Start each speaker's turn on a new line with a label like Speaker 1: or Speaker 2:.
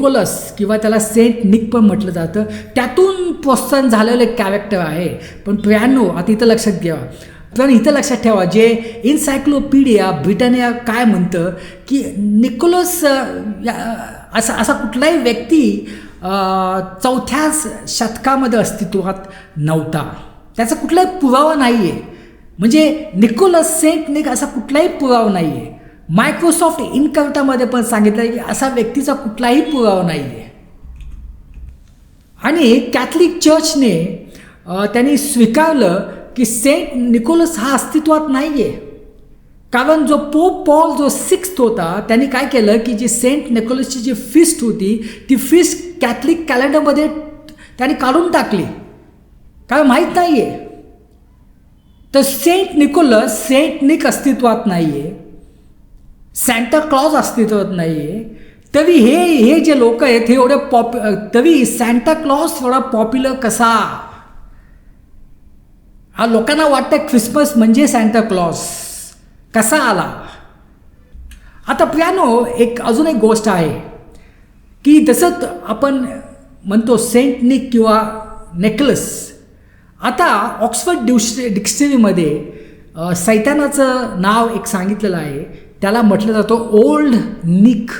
Speaker 1: Nicolas किंवा त्याला Saint निक पण म्हटलं जातं, त्यातून प्रोत्साहन झालेलं एक कॅरेक्टर आहे. पण प्रियांनो, आता इथं लक्षात घ्या, पण इथं लक्षात ठेवा, जे इन्सायक्लोपीडिया ब्रिटानिया काय म्हणतं की निकोलस असा कुठलाही व्यक्ती 4थ्या शतकामध्ये अस्तित्वात नव्हता. त्याचा कुठलाही पुरावा नाही आहे. म्हणजे निकोलस सेंट निक असा कुठलाही पुरावा नाही आहे. मायक्रोसॉफ्ट इनकर्टामध्ये पण सांगितलं की असा व्यक्तीचा कुठलाही पुरावा नाही आहे. आणि कॅथलिक चर्चने त्यांनी स्वीकारलं की सेंट निकोलस हा अस्तित्वात नाही आहे. कारण जो पोप पॉल जो 6 होता, त्यांनी काय केलं की जी सेंट निकोलसची जी फीस्ट होती, ती फीस्ट कॅथलिक कॅलेंडरमध्ये त्यांनी काढून टाकली, काय माहीत नाही आहे. तर सेंट निकोलस, सेंट निक अस्तित्वात नाही आहे, सॅन्टा क्लॉज अस्तित्वात नाही आहे. तरी हे जे लोक आहेत हे एवढे तरी सॅन्टा क्लॉज थोडा पॉप्युलर कसा? हा लोकांना वाटतं ख्रिसमस म्हणजे सॅन्टा क्लॉज कसा आला? आता प्रियानो, अजून एक गोष्ट आहे की जसं आपण म्हणतो सेंट निक किंवा नेकलस, आता ऑक्सफर्ड डिक्शनरीमध्ये सैतानाचं नाव एक सांगितलेलं आहे, त्याला म्हटलं जातं ओल्ड निक.